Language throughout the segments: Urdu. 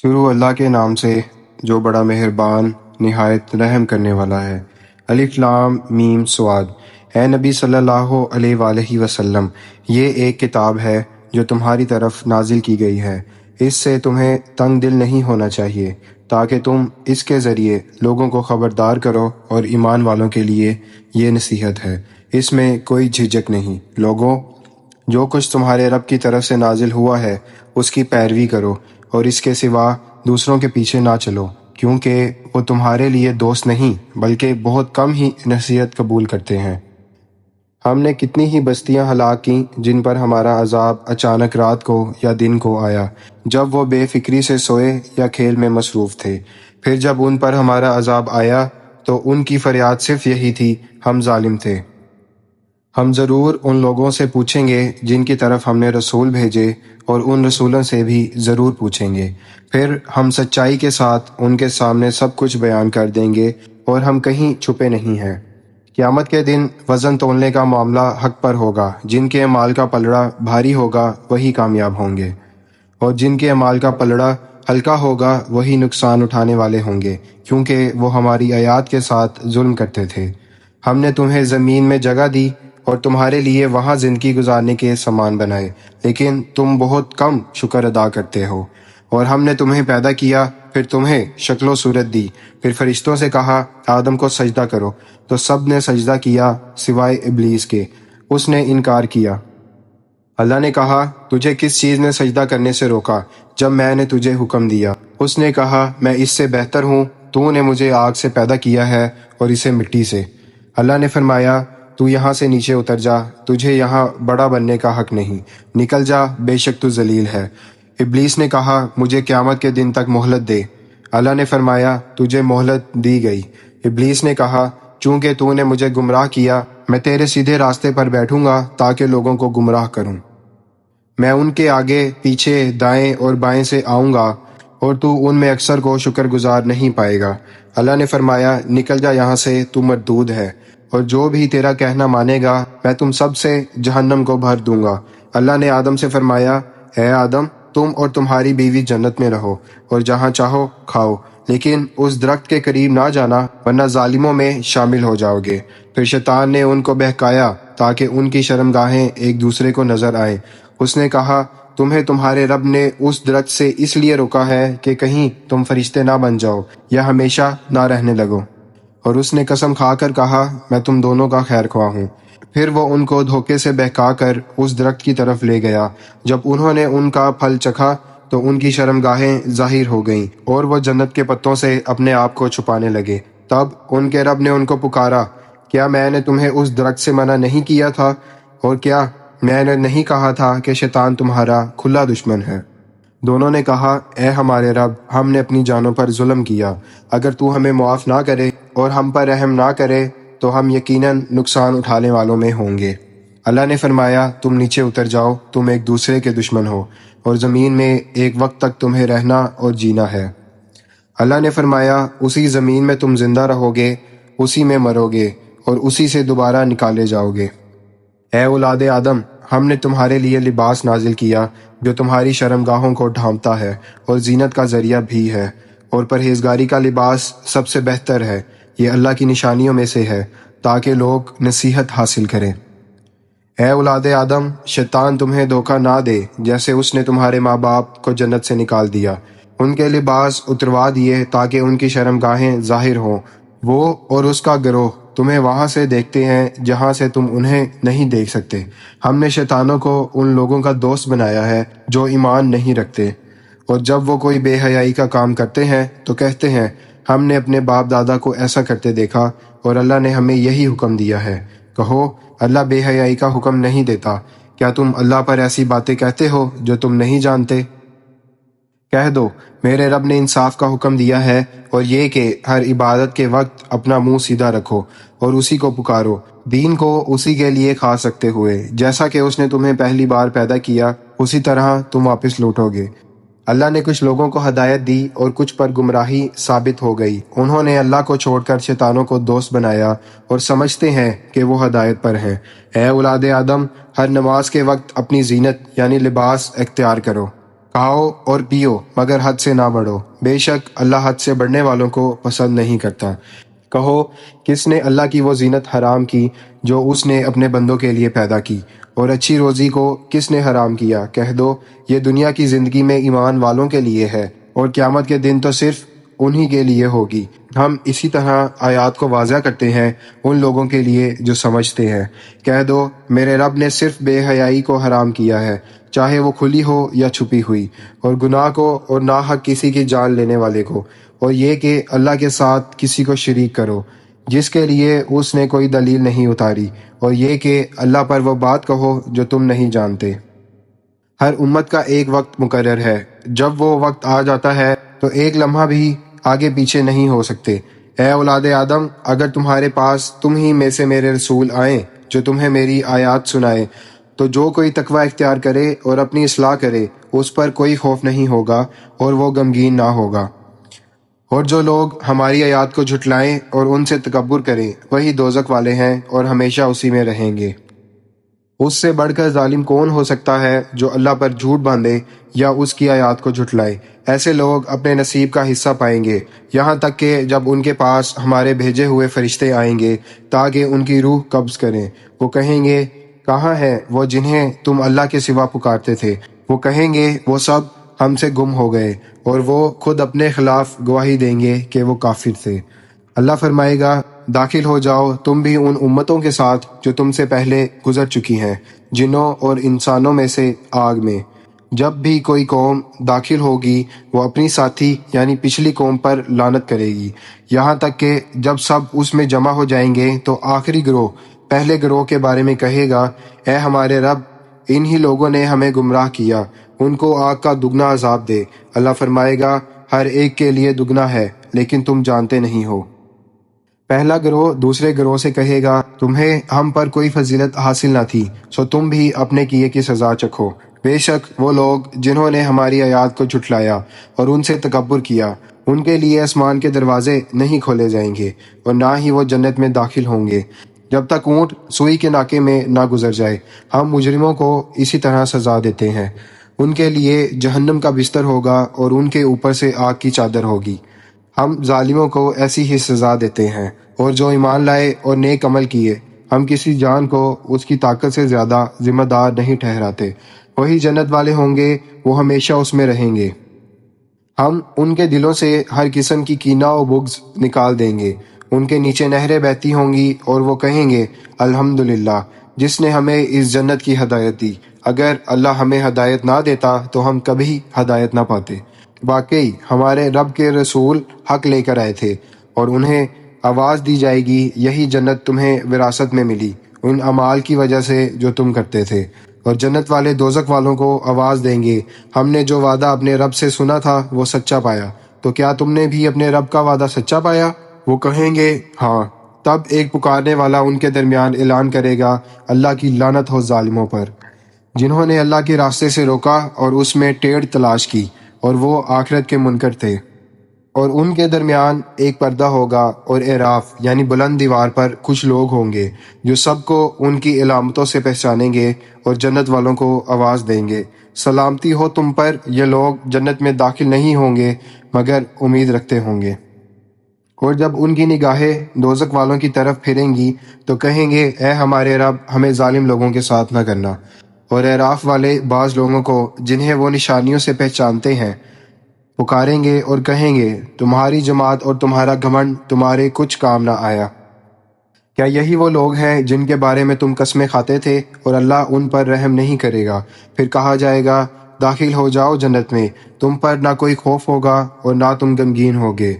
شروع اللہ کے نام سے جو بڑا مہربان نہایت رحم کرنے والا ہے۔ الف لام میم صاد۔ اے نبی صلی اللہ علیہ وآلہ وسلم، یہ ایک کتاب ہے جو تمہاری طرف نازل کی گئی ہے۔ اس سے تمہیں تنگ دل نہیں ہونا چاہیے تاکہ تم اس کے ذریعے لوگوں کو خبردار کرو، اور ایمان والوں کے لیے یہ نصیحت ہے۔ اس میں کوئی جھجک نہیں۔ لوگوں، جو کچھ تمہارے رب کی طرف سے نازل ہوا ہے اس کی پیروی کرو، اور اس کے سوا دوسروں کے پیچھے نہ چلو، کیونکہ وہ تمہارے لیے دوست نہیں بلکہ بہت کم ہی نصیحت قبول کرتے ہیں۔ ہم نے کتنی ہی بستیاں ہلاک کیں جن پر ہمارا عذاب اچانک رات کو یا دن کو آیا، جب وہ بے فکری سے سوئے یا کھیل میں مصروف تھے۔ پھر جب ان پر ہمارا عذاب آیا تو ان کی فریاد صرف یہی تھی، ہم ظالم تھے۔ ہم ضرور ان لوگوں سے پوچھیں گے جن کی طرف ہم نے رسول بھیجے، اور ان رسولوں سے بھی ضرور پوچھیں گے۔ پھر ہم سچائی کے ساتھ ان کے سامنے سب کچھ بیان کر دیں گے، اور ہم کہیں چھپے نہیں ہیں۔ قیامت کے دن وزن تولنے کا معاملہ حق پر ہوگا۔ جن کے اعمال کا پلڑا بھاری ہوگا وہی کامیاب ہوں گے، اور جن کے اعمال کا پلڑا ہلکا ہوگا وہی نقصان اٹھانے والے ہوں گے، کیونکہ وہ ہماری آیات کے ساتھ ظلم کرتے تھے۔ ہم نے تمہیں زمین میں جگہ دی اور تمہارے لیے وہاں زندگی گزارنے کے سامان بنائے، لیکن تم بہت کم شکر ادا کرتے ہو۔ اور ہم نے تمہیں پیدا کیا، پھر تمہیں شکل و صورت دی، پھر فرشتوں سے کہا آدم کو سجدہ کرو، تو سب نے سجدہ کیا سوائے ابلیس کے، اس نے انکار کیا۔ اللہ نے کہا تجھے کس چیز نے سجدہ کرنے سے روکا جب میں نے تجھے حکم دیا؟ اس نے کہا میں اس سے بہتر ہوں، تو نے مجھے آگ سے پیدا کیا ہے اور اسے مٹی سے۔ اللہ نے فرمایا تو یہاں سے نیچے اتر جا، تجھے یہاں بڑا بننے کا حق نہیں، نکل جا، بے شک تو ذلیل ہے۔ ابلیس نے کہا مجھے قیامت کے دن تک مہلت دے۔ اللہ نے فرمایا تجھے مہلت دی گئی۔ ابلیس نے کہا چونکہ تو نے مجھے گمراہ کیا، میں تیرے سیدھے راستے پر بیٹھوں گا تاکہ لوگوں کو گمراہ کروں۔ میں ان کے آگے پیچھے دائیں اور بائیں سے آؤں گا، اور تو ان میں اکثر کو شکر گزار نہیں پائے گا۔ اللہ نے فرمایا نکل جا یہاں سے، تو مردود ہے، اور جو بھی تیرا کہنا مانے گا میں تم سب سے جہنم کو بھر دوں گا۔ اللہ نے آدم سے فرمایا اے آدم، تم اور تمہاری بیوی جنت میں رہو اور جہاں چاہو کھاؤ، لیکن اس درخت کے قریب نہ جانا ورنہ ظالموں میں شامل ہو جاؤ گے۔ پھر شیطان نے ان کو بہکایا تاکہ ان کی شرمگاہیں ایک دوسرے کو نظر آئیں۔ اس نے کہا تمہیں تمہارے رب نے اس درخت سے اس لیے روکا ہے کہ کہیں تم فرشتے نہ بن جاؤ یا ہمیشہ نہ رہنے لگو۔ اور اس نے قسم کھا کر کہا میں تم دونوں کا خیر خواہ ہوں۔ پھر وہ ان کو دھوکے سے بہکا کر اس درخت کی طرف لے گیا۔ جب انہوں نے ان کا پھل چکھا تو ان کی شرمگاہیں ظاہر ہو گئیں، اور وہ جنت کے پتوں سے اپنے آپ کو چھپانے لگے۔ تب ان کے رب نے ان کو پکارا کیا میں نے تمہیں اس درخت سے منع نہیں کیا تھا؟ اور کیا میں نے نہیں کہا تھا کہ شیطان تمہارا کھلا دشمن ہے؟ دونوں نے کہا اے ہمارے رب، ہم نے اپنی جانوں پر ظلم کیا، اگر تو ہمیں معاف نہ کرے اور ہم پر رحم نہ کرے تو ہم یقیناً نقصان اٹھانے والوں میں ہوں گے۔ اللہ نے فرمایا تم نیچے اتر جاؤ، تم ایک دوسرے کے دشمن ہو، اور زمین میں ایک وقت تک تمہیں رہنا اور جینا ہے۔ اللہ نے فرمایا اسی زمین میں تم زندہ رہو گے، اسی میں مرو گے، اور اسی سے دوبارہ نکالے جاؤ گے۔ اے اولاد آدم، ہم نے تمہارے لیے لباس نازل کیا جو تمہاری شرمگاہوں کو ڈھانپتا ہے اور زینت کا ذریعہ بھی ہے، اور پرہیزگاری کا لباس سب سے بہتر ہے۔ یہ اللہ کی نشانیوں میں سے ہے تاکہ لوگ نصیحت حاصل کریں۔ اے اولاد آدم، شیطان تمہیں دھوکہ نہ دے جیسے اس نے تمہارے ماں باپ کو جنت سے نکال دیا۔ ان کے لباس اتروا دیے تاکہ ان کی شرمگاہیں ظاہر ہوں۔ وہ اور اس کا گروہ تمہیں وہاں سے دیکھتے ہیں جہاں سے تم انہیں نہیں دیکھ سکتے۔ ہم نے شیطانوں کو ان لوگوں کا دوست بنایا ہے جو ایمان نہیں رکھتے، اور جب وہ کوئی بے حیائی کا کام کرتے ہیں تو کہتے ہیں ہم نے اپنے باپ دادا کو ایسا کرتے دیکھا اور اللہ نے ہمیں یہی حکم دیا ہے۔ کہو اللہ بے حیائی کا حکم نہیں دیتا، کیا تم اللہ پر ایسی باتیں کہتے ہو جو تم نہیں جانتے؟ کہہ دو میرے رب نے انصاف کا حکم دیا ہے، اور یہ کہ ہر عبادت کے وقت اپنا منہ سیدھا رکھو اور اسی کو پکارو، دین کو اسی کے لیے خاص رکھتے ہوئے، جیسا کہ اس نے تمہیں پہلی بار پیدا کیا اسی طرح تم واپس لوٹو گے۔ اللہ نے کچھ لوگوں کو ہدایت دی اور کچھ پر گمراہی ثابت ہو گئی۔ انہوں نے اللہ کو چھوڑ کر شیطانوں کو دوست بنایا اور سمجھتے ہیں کہ وہ ہدایت پر ہیں۔ اے اولاد آدم، ہر نماز کے وقت اپنی زینت یعنی لباس اختیار کرو۔ کھاؤ اور پیو مگر حد سے نہ بڑھو، بے شک اللہ حد سے بڑھنے والوں کو پسند نہیں کرتا۔ کہو، کس نے اللہ کی وہ زینت حرام کی جو اس نے اپنے بندوں کے لیے پیدا کی، اور اچھی روزی کو کس نے حرام کیا؟ کہہ دو، یہ دنیا کی زندگی میں ایمان والوں کے لیے ہے، اور قیامت کے دن تو صرف انہی کے لیے ہوگی۔ ہم اسی طرح آیات کو واضح کرتے ہیں ان لوگوں کے لیے جو سمجھتے ہیں۔ کہہ دو، میرے رب نے صرف بے حیائی کو حرام کیا ہے، چاہے وہ کھلی ہو یا چھپی ہوئی، اور گناہ کو اور ناحق کسی کی جان لینے والے کو، اور یہ کہ اللہ کے ساتھ کسی کو شریک کرو جس کے لیے اس نے کوئی دلیل نہیں اتاری، اور یہ کہ اللہ پر وہ بات کہو جو تم نہیں جانتے۔ ہر امت کا ایک وقت مقرر ہے، جب وہ وقت آ جاتا ہے تو ایک لمحہ بھی آگے پیچھے نہیں ہو سکتے۔ اے اولاد آدم، اگر تمہارے پاس تم ہی میں سے میرے رسول آئیں جو تمہیں میری آیات سنائے، تو جو کوئی تقوی اختیار کرے اور اپنی اصلاح کرے، اس پر کوئی خوف نہیں ہوگا اور وہ غمگین نہ ہوگا۔ اور جو لوگ ہماری آیات کو جھٹلائیں اور ان سے تکبر کریں، وہی دوزخ والے ہیں اور ہمیشہ اسی میں رہیں گے۔ اس سے بڑھ کر ظالم کون ہو سکتا ہے جو اللہ پر جھوٹ باندھے یا اس کی آیات کو جھٹلائے؟ ایسے لوگ اپنے نصیب کا حصہ پائیں گے، یہاں تک کہ جب ان کے پاس ہمارے بھیجے ہوئے فرشتے آئیں گے تاکہ ان کی روح قبض کریں، وہ کہیں گے، کہاں ہیں وہ جنہیں تم اللہ کے سوا پکارتے تھے؟ وہ کہیں گے، وہ سب ہم سے گم ہو گئے، اور وہ خود اپنے خلاف گواہی دیں گے کہ وہ کافر تھے۔ اللہ فرمائے گا، داخل ہو جاؤ تم بھی ان امتوں کے ساتھ جو تم سے پہلے گزر چکی ہیں، جنوں اور انسانوں میں سے آگ میں۔ جب بھی کوئی قوم داخل ہوگی وہ اپنی ساتھی یعنی پچھلی قوم پر لعنت کرے گی، یہاں تک کہ جب سب اس میں جمع ہو جائیں گے تو آخری گروہ پہلے گروہ کے بارے میں کہے گا، اے ہمارے رب، انہی لوگوں نے ہمیں گمراہ کیا، ان کو آگ کا دگنا عذاب دے۔ اللہ فرمائے گا، ہر ایک کے لیے دگنا ہے لیکن تم جانتے نہیں ہو۔ پہلا گروہ دوسرے گروہ سے کہے گا، تمہیں ہم پر کوئی فضیلت حاصل نہ تھی، سو تم بھی اپنے کیے کی سزا چکھو۔ بے شک وہ لوگ جنہوں نے ہماری آیات کو جھٹلایا اور ان سے تکبر کیا، ان کے لیے آسمان کے دروازے نہیں کھولے جائیں گے اور نہ ہی وہ جنت میں داخل ہوں گے جب تک اونٹ سوئی کے ناکے میں نہ گزر جائے۔ ہم مجرموں کو اسی طرح سزا دیتے ہیں۔ ان کے لیے جہنم کا بستر ہوگا اور ان کے اوپر سے آگ کی چادر ہوگی۔ ہم ظالموں کو ایسی ہی سزا دیتے ہیں، اور جو ایمان لائے اور نیک عمل کیے، ہم کسی جان کو اس کی طاقت سے زیادہ ذمہ دار نہیں ٹھہراتے۔ وہی جنت والے ہوں گے، وہ ہمیشہ اس میں رہیں گے۔ ہم ان کے دلوں سے ہر قسم کی کینہ و بغض نکال دیں گے۔ ان کے نیچے نہریں بہتی ہوں گی اور وہ کہیں گے، الحمدللہ جس نے ہمیں اس جنت کی ہدایت دی، اگر اللہ ہمیں ہدایت نہ دیتا تو ہم کبھی ہدایت نہ پاتے۔ واقعی ہمارے رب کے رسول حق لے کر آئے تھے، اور انہیں آواز دی جائے گی، یہی جنت تمہیں وراثت میں ملی ان اعمال کی وجہ سے جو تم کرتے تھے۔ اور جنت والے دوزخ والوں کو آواز دیں گے، ہم نے جو وعدہ اپنے رب سے سنا تھا وہ سچا پایا، تو کیا تم نے بھی اپنے رب کا وعدہ سچا پایا؟ وہ کہیں گے، ہاں۔ تب ایک پکارنے والا ان کے درمیان اعلان کرے گا، اللہ کی لعنت ہو ظالموں پر، جنہوں نے اللہ کے راستے سے روکا اور اس میں ٹیڑھ تلاش کی، اور وہ آخرت کے منکر تھے۔ اور ان کے درمیان ایک پردہ ہوگا، اور اعراف یعنی بلند دیوار پر کچھ لوگ ہوں گے جو سب کو ان کی علامتوں سے پہچانیں گے، اور جنت والوں کو آواز دیں گے، سلامتی ہو تم پر، یہ لوگ جنت میں داخل نہیں ہوں گے مگر امید رکھتے ہوں گے۔ اور جب ان کی نگاہیں دوزخ والوں کی طرف پھریں گی تو کہیں گے، اے ہمارے رب، ہمیں ظالم لوگوں کے ساتھ نہ کرنا۔ اور اعراف والے بعض لوگوں کو جنہیں وہ نشانیوں سے پہچانتے ہیں پکاریں گے اور کہیں گے، تمہاری جماعت اور تمہارا گھمنڈ تمہارے کچھ کام نہ آیا۔ کیا یہی وہ لوگ ہیں جن کے بارے میں تم قسمیں کھاتے تھے، اور اللہ ان پر رحم نہیں کرے گا؟ پھر کہا جائے گا، داخل ہو جاؤ جنت میں، تم پر نہ کوئی خوف ہوگا اور نہ تم غمگین ہوگے۔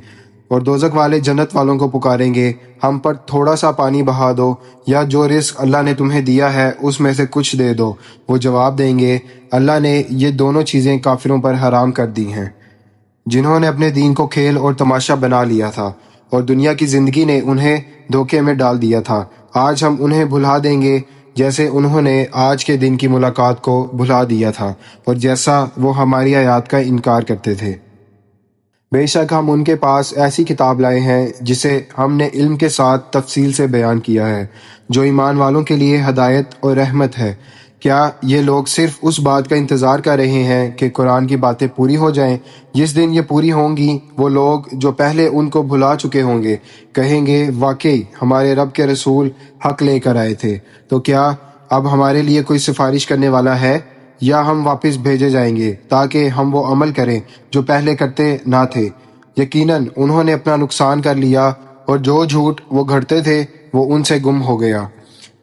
اور دوزخ والے جنت والوں کو پکاریں گے، ہم پر تھوڑا سا پانی بہا دو، یا جو رزق اللہ نے تمہیں دیا ہے اس میں سے کچھ دے دو۔ وہ جواب دیں گے، اللہ نے یہ دونوں چیزیں کافروں پر حرام کر دی ہیں، جنہوں نے اپنے دین کو کھیل اور تماشا بنا لیا تھا، اور دنیا کی زندگی نے انہیں دھوکے میں ڈال دیا تھا۔ آج ہم انہیں بھلا دیں گے جیسے انہوں نے آج کے دن کی ملاقات کو بھلا دیا تھا، اور جیسا وہ ہماری آیات کا انکار کرتے تھے۔ بے شک ہم ان کے پاس ایسی کتاب لائے ہیں جسے ہم نے علم کے ساتھ تفصیل سے بیان کیا ہے، جو ایمان والوں کے لیے ہدایت اور رحمت ہے۔ کیا یہ لوگ صرف اس بات کا انتظار کر رہے ہیں کہ قرآن کی باتیں پوری ہو جائیں؟ جس دن یہ پوری ہوں گی وہ لوگ جو پہلے ان کو بھلا چکے ہوں گے کہیں گے واقعی ہمارے رب کے رسول حق لے کر آئے تھے، تو کیا اب ہمارے لیے کوئی سفارش کرنے والا ہے، یا ہم واپس بھیجے جائیں گے تاکہ ہم وہ عمل کریں جو پہلے کرتے نہ تھے؟ یقیناً انہوں نے اپنا نقصان کر لیا، اور جو جھوٹ وہ گھڑتے تھے وہ ان سے گم ہو گیا۔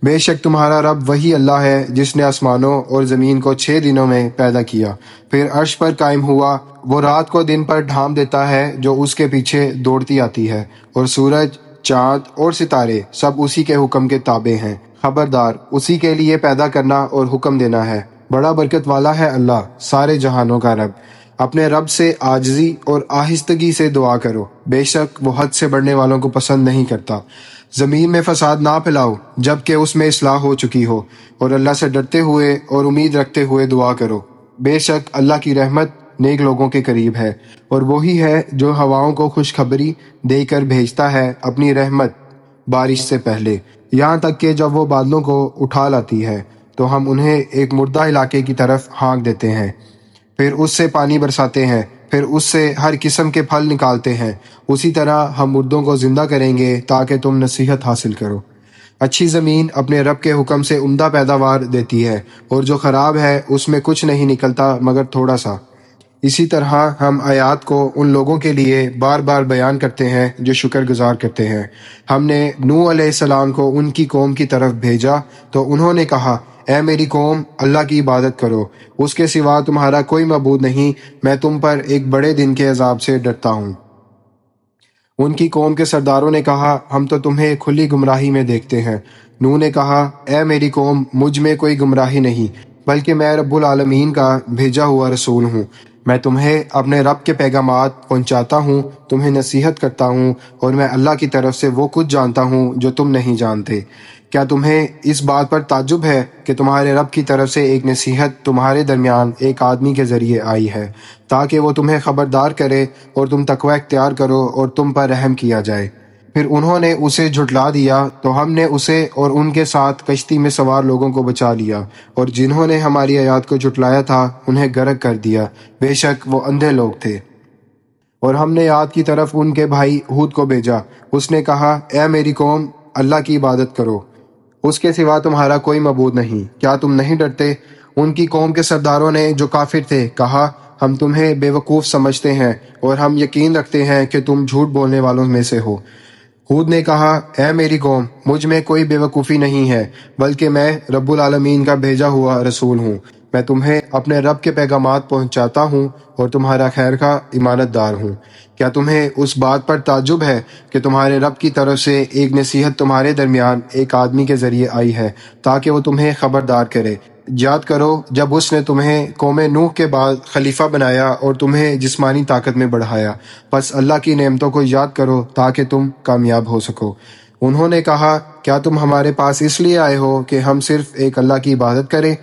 بے شک تمہارا رب وہی اللہ ہے جس نے آسمانوں اور زمین کو 6 دنوں میں پیدا کیا، پھر عرش پر قائم ہوا۔ وہ رات کو دن پر ڈھانپ دیتا ہے جو اس کے پیچھے دوڑتی آتی ہے، اور سورج، چاند اور ستارے سب اسی کے حکم کے تابع ہیں۔ خبردار، اسی کے لیے پیدا کرنا اور حکم دینا ہے۔ بڑا برکت والا ہے اللہ، سارے جہانوں کا رب۔ اپنے رب سے عاجزی اور آہستگی سے دعا کرو، بے شک وہ حد سے بڑھنے والوں کو پسند نہیں کرتا۔ زمین میں فساد نہ پھیلاؤ جب کہ اس میں اصلاح ہو چکی ہو، اور اللہ سے ڈرتے ہوئے اور امید رکھتے ہوئے دعا کرو۔ بے شک اللہ کی رحمت نیک لوگوں کے قریب ہے، اور وہی ہے جو ہواؤں کو خوشخبری دے کر بھیجتا ہے اپنی رحمت بارش سے پہلے، یہاں تک کہ جب وہ بادلوں کو اٹھا لاتی ہے تو ہم انہیں ایک مردہ علاقے کی طرف ہانک دیتے ہیں، پھر اس سے پانی برساتے ہیں، پھر اس سے ہر قسم کے پھل نکالتے ہیں۔ اسی طرح ہم مردوں کو زندہ کریں گے تاکہ تم نصیحت حاصل کرو۔ اچھی زمین اپنے رب کے حکم سے عمدہ پیداوار دیتی ہے، اور جو خراب ہے اس میں کچھ نہیں نکلتا مگر تھوڑا سا۔ اسی طرح ہم آیات کو ان لوگوں کے لیے بار بار بیان کرتے ہیں جو شکر گزار کرتے ہیں۔ ہم نے نوح علیہ السلام کو ان کی قوم کی طرف بھیجا تو انہوں نے کہا، اے میری قوم، اللہ کی عبادت کرو، اس کے سوا تمہارا کوئی معبود نہیں، میں تم پر ایک بڑے دن کے عذاب سے ڈرتا ہوں۔ ان کی قوم کے سرداروں نے کہا، ہم تو تمہیں کھلی گمراہی میں دیکھتے ہیں۔ نوح نے کہا، اے میری قوم، مجھ میں کوئی گمراہی نہیں، بلکہ میں رب العالمین کا بھیجا ہوا رسول ہوں۔ میں تمہیں اپنے رب کے پیغامات پہنچاتا ہوں، تمہیں نصیحت کرتا ہوں، اور میں اللہ کی طرف سے وہ کچھ جانتا ہوں جو تم نہیں جانتے۔ کیا تمہیں اس بات پر تعجب ہے کہ تمہارے رب کی طرف سے ایک نصیحت تمہارے درمیان ایک آدمی کے ذریعے آئی ہے، تاکہ وہ تمہیں خبردار کرے اور تم تقوی اختیار کرو اور تم پر رحم کیا جائے؟ پھر انہوں نے اسے جھٹلا دیا تو ہم نے اسے اور ان کے ساتھ کشتی میں سوار لوگوں کو بچا لیا، اور جنہوں نے ہماری آیات کو جھٹلایا تھا انہیں غرق کر دیا، بے شک وہ اندھے لوگ تھے۔ اور ہم نے عاد کی طرف ان کے بھائی ہود کو بھیجا، اس نے کہا، اے میری قوم، اللہ کی عبادت کرو، اس کے سوا تمہارا کوئی معبود نہیں، کیا تم نہیں ڈرتے؟ ان کی قوم کے سرداروں نے جو کافر تھے کہا، ہم تمہیں بے وقوف سمجھتے ہیں اور ہم یقین رکھتے ہیں کہ تم جھوٹ بولنے والوں میں سے ہو۔ ہود نے کہا، اے میری قوم، مجھ میں کوئی بے وقوفی نہیں ہے، بلکہ میں رب العالمین کا بھیجا ہوا رسول ہوں۔ میں تمہیں اپنے رب کے پیغامات پہنچاتا ہوں اور تمہارا خیر کا امانت دار ہوں۔ کیا تمہیں اس بات پر تعجب ہے کہ تمہارے رب کی طرف سے ایک نصیحت تمہارے درمیان ایک آدمی کے ذریعے آئی ہے تاکہ وہ تمہیں خبردار کرے؟ یاد کرو جب اس نے تمہیں قوم نوح کے بعد خلیفہ بنایا اور تمہیں جسمانی طاقت میں بڑھایا، پس اللہ کی نعمتوں کو یاد کرو تاکہ تم کامیاب ہو سکو۔ انہوں نے کہا، کیا تم ہمارے پاس اس لیے آئے ہو کہ ہم صرف ایک اللہ کی عبادت کریں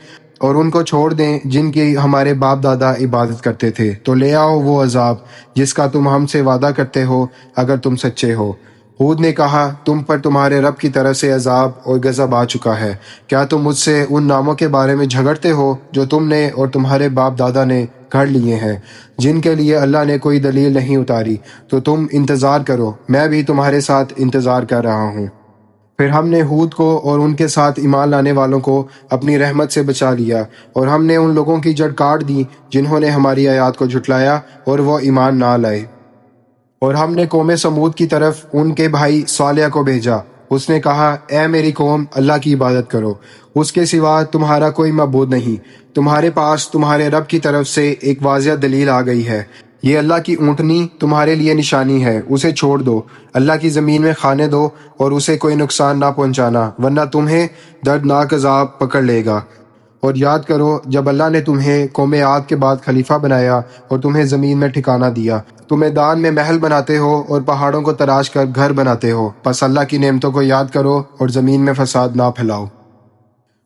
اور ان کو چھوڑ دیں جن کی ہمارے باپ دادا عبادت کرتے تھے؟ تو لے آؤ وہ عذاب جس کا تم ہم سے وعدہ کرتے ہو اگر تم سچے ہو۔ ہود نے کہا، تم پر تمہارے رب کی طرف سے عذاب اور غضب آ چکا ہے۔ کیا تم مجھ سے ان ناموں کے بارے میں جھگڑتے ہو جو تم نے اور تمہارے باپ دادا نے گھڑ لیے ہیں، جن کے لیے اللہ نے کوئی دلیل نہیں اتاری؟ تو تم انتظار کرو، میں بھی تمہارے ساتھ انتظار کر رہا ہوں۔ پھر ہم نے ہود کو اور ان کے ساتھ ایمان لانے والوں کو اپنی رحمت سے بچا لیا، اور ہم نے ان لوگوں کی جڑ کاٹ دی جنہوں نے ہماری آیات کو جھٹلایا اور وہ ایمان نہ لائے۔ اور ہم نے قوم سمود کی طرف ان کے بھائی صالح کو بھیجا، اس نے کہا، اے میری قوم، اللہ کی عبادت کرو، اس کے سوا تمہارا کوئی معبود نہیں۔ تمہارے پاس تمہارے رب کی طرف سے ایک واضح دلیل آ گئی ہے، یہ اللہ کی اونٹنی تمہارے لیے نشانی ہے، اسے چھوڑ دو، اللہ کی زمین میں کھانے دو اور اسے کوئی نقصان نہ پہنچانا، ورنہ تمہیں دردناک عذاب پکڑ لے گا۔ اور یاد کرو جب اللہ نے تمہیں قوم عاد کے بعد خلیفہ بنایا اور تمہیں زمین میں ٹھکانہ دیا، تم میدان میں محل بناتے ہو اور پہاڑوں کو تراش کر گھر بناتے ہو، پس اللہ کی نعمتوں کو یاد کرو اور زمین میں فساد نہ پھیلاؤ۔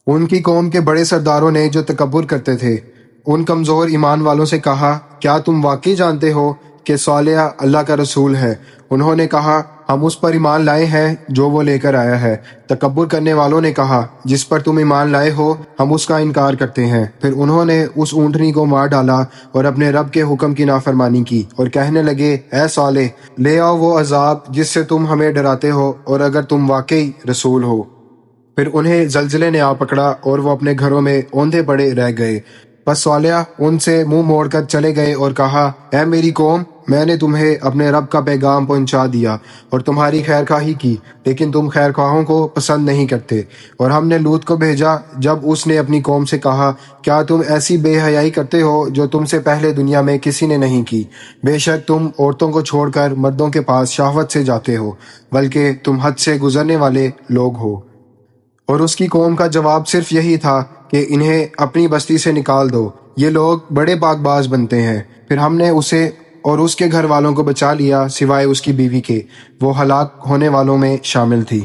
ان کی قوم کے بڑے سرداروں نے جو تکبر کرتے تھے ان کمزور ایمان والوں سے کہا، کیا تم واقعی جانتے ہو کہ صالح اللہ کا رسول ہے؟ انہوں نے کہا، ہم اس پر ایمان لائے ہیں جو وہ لے کر آیا ہے۔ تکبر کرنے والوں نے کہا، جس پر تم ایمان لائے ہو ہم اس کا انکار کرتے ہیں۔ پھر انہوں نے اس اونٹنی کو مار ڈالا اور اپنے رب کے حکم کی نافرمانی کی اور کہنے لگے، اے صالح، لے آؤ وہ عذاب جس سے تم ہمیں ڈراتے ہو، اور اگر تم واقعی رسول ہو۔ پھر انہیں زلزلے نے آ پکڑا اور وہ اپنے گھروں میں اوندھے پڑے رہ گئے۔ پس صالح ان سے منہ موڑ کر چلے گئے اور کہا، اے میری قوم، میں نے تمہیں اپنے رب کا پیغام پہنچا دیا اور تمہاری خیر خواہی کی، لیکن تم خیر خواہوں کو پسند نہیں کرتے۔ اور ہم نے لوط کو بھیجا جب اس نے اپنی قوم سے کہا، کیا تم ایسی بے حیائی کرتے ہو جو تم سے پہلے دنیا میں کسی نے نہیں کی؟ بے شک تم عورتوں کو چھوڑ کر مردوں کے پاس شہوت سے جاتے ہو، بلکہ تم حد سے گزرنے والے لوگ ہو۔ اور اس کی قوم کا جواب صرف یہی تھا کہ انہیں اپنی بستی سے نکال دو، یہ لوگ بڑے پاک باز بنتے ہیں۔ پھر ہم نے اسے اور اس کے گھر والوں کو بچا لیا سوائے اس کی بیوی کے، وہ ہلاک ہونے والوں میں شامل تھی۔